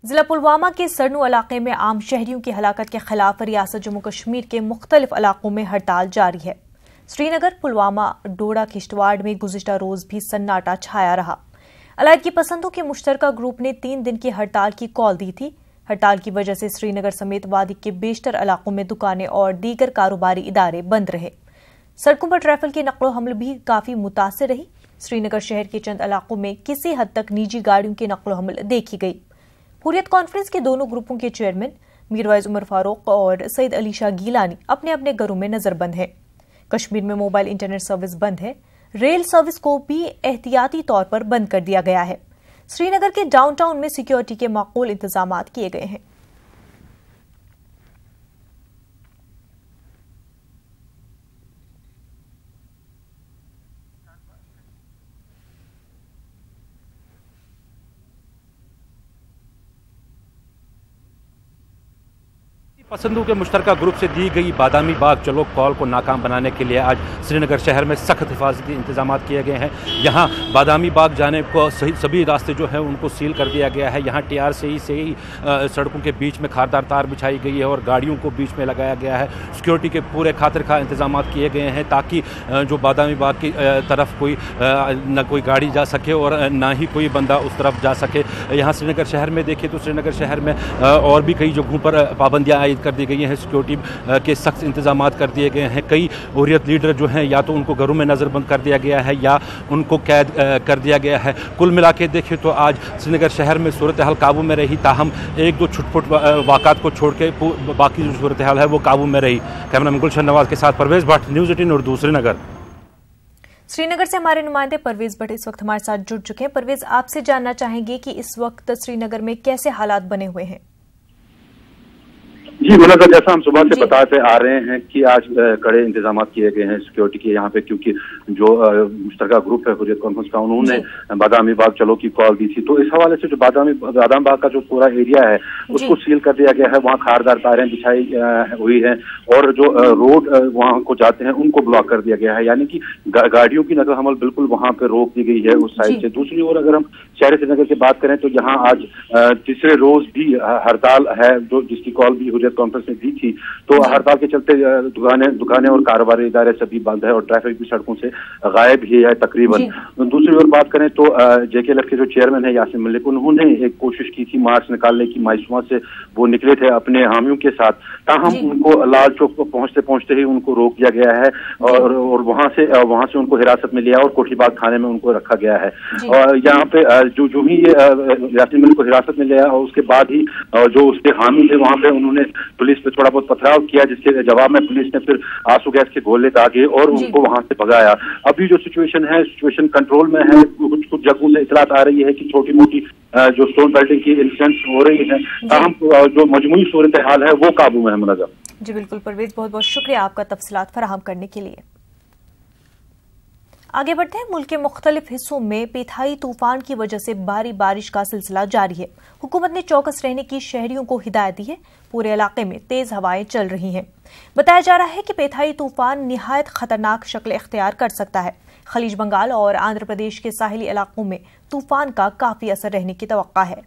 जिला पुलवामा के सरनू इलाके में आम शहरियों की हलाकत के खिलाफ रियासत जम्मू कश्मीर के मुख्तलिफ इलाकों में हड़ताल जारी है। श्रीनगर, पुलवामा, डोडा, किश्तवाड़ में गुज़िश्ता रोज भी सन्नाटा छाया रहा। अलायदगी पसंदों के मुश्तरका ग्रुप ने 3 दिन की हड़ताल की कॉल दी थी। हड़ताल की वजह से श्रीनगर समेत वादी के बेशतर इलाकों में दुकानें और दीगर कारोबारी इदारे बंद रहे। सड़कों पर ट्रैफिक की नकलो हमल भी काफी मुतासिर रही। श्रीनगर शहर के चंद इलाकों में किसी हद तक निजी गाड़ियों की नकलो हमल देखी गई। हुर्रियत कॉन्फ्रेंस के दोनों ग्रुपों के चेयरमैन मीरवाइज उमर फारूक और सईद अली शाह गीलानी अपने अपने घरों में नजरबंद हैं। कश्मीर में मोबाइल इंटरनेट सर्विस बंद है। रेल सर्विस को भी एहतियाती तौर पर बंद कर दिया गया है। श्रीनगर के डाउनटाउन में सिक्योरिटी के माकूल इंतजाम किए गए हैं। पसंदों के मुश्तरका ग्रुप से दी गई बादामी बाग चलो कॉल को नाकाम बनाने के लिए आज श्रीनगर शहर में सख्त हिफाजती इंतजाम किए गए हैं। यहाँ बादामी बाग जाने को सभी रास्ते जो हैं उनको सील कर दिया गया है। यहाँ TRCE से ही सड़कों के बीच में खारदार तार बिछाई गई है और गाड़ियों को बीच में लगाया गया है। सिक्योरिटी के पूरे खातिर खा इंतजाम किए गए हैं ताकि जो बादामी बाग की तरफ न कोई गाड़ी जा सके और ना ही कोई बंदा उस तरफ जा सके। यहाँ श्रीनगर शहर में देखिए तो श्रीनगर शहर में और भी कई जगहों पर पाबंदियाँ कर दी गई हैं। सिक्योरिटी के सख्त इंतजाम कर दिए गए हैं। कई हुर्रियत लीडर जो हैं या तो उनको घरों में नज़रबंद कर दिया गया है या उनको कैद कर दिया गया है। कुल मिला के देखें तो आज श्रीनगर शहर में सूरत हाल काबू में रही, ताहम 1-2 छुटपुट वाक़ात को छोड़ के बाकी जो सूरत हाल है वो काबू में रही। कैमरामैन गुलशन नवाज के साथ परवेज भट्ट, न्यूज़ 18 उर्दू, श्रीनगर। श्रीनगर से हमारे नुमाइंदे परवेज भट्ट इस वक्त हमारे साथ जुड़ चुके हैं। परवेज, आपसे जानना चाहेंगे कि इस वक्त श्रीनगर में कैसे हालात बने हुए हैं? जी मुनज़्ज़र, जैसा हम सुबह से बताते आ रहे हैं कि आज कड़े इंतजाम किए गए हैं सिक्योरिटी के यहाँ पे, क्योंकि जो मुश्तरका ग्रुप है हुर्रियत कॉन्फ्रेंस का, उन्होंने बादामी बाग चलो की कॉल दी थी। तो इस हवाले से जो बादाम बाग का जो पूरा एरिया है उसको सील कर दिया गया है। वहाँ खारदार तारें बिछाई हुई है और जो रोड वहाँ को जाते हैं उनको ब्लॉक कर दिया गया है, यानी कि गाड़ियों की नकल हमल बिल्कुल वहाँ पे रोक दी गई है उस साइड से। दूसरी ओर अगर हम शहर श्रीनगर की बात करें तो यहाँ आज तीसरे रोज भी हड़ताल है, जो जिसकी कॉल भी हुर्रियत कॉन्फ्रेंस में दी थी। तो हड़ताल के चलते दुकानें और कारोबारी इदारे सभी बंद है और ट्रैफिक भी सड़कों से गायब ही है तकरीबन। दूसरी ओर बात करें तो JKLF के जो चेयरमैन है यासिन मलिक, उन्होंने एक कोशिश की थी मार्च निकालने की। माइसुआ से वो निकले थे अपने हामियों के साथ, ताहम उनको लाल चौक पर पहुंचते पहुंचते ही उनको रोक दिया गया है और वहां से उनको हिरासत में लिया और कोठीबाग थाने में उनको रखा गया है। और यहाँ पे जो भी यासिन मलिक को हिरासत में लिया और उसके बाद ही जो उसके हामी थे वहां पे उन्होंने पुलिस पे थोड़ा बहुत पथराव किया, जिसके जवाब में पुलिस ने फिर आंसू गैस के गोले दागे और उनको वहां से भगाया। अभी जो सिचुएशन कंट्रोल में है। कुछ जगहों से इतलात आ रही है कि छोटी मोटी जो स्टोन बेल्टिंग की इंसिडेंट्स हो रही है, ताहम जो मजमूई सूरत हाल है वो काबू में है। मुनज़्ज़र जी बिल्कुल परवेज, बहुत बहुत शुक्रिया आपका तफसीलात फराहम करने के लिए। आगे बढ़ते हैं। मुल्क के मुख्तलिफ हिस्सों में पेथाई तूफान की वजह से भारी बारिश का सिलसिला जारी है। हुकूमत ने चौकस रहने की शहरियों को हिदायत दी है। पूरे इलाके में तेज हवाएं चल रही हैं। बताया जा रहा है कि पेथाई तूफान निहायत खतरनाक शक्ल इख्तियार कर सकता है। खलीज बंगाल और आंध्र प्रदेश के साहिली इलाकों में तूफान का काफी असर रहने की तवक्का है।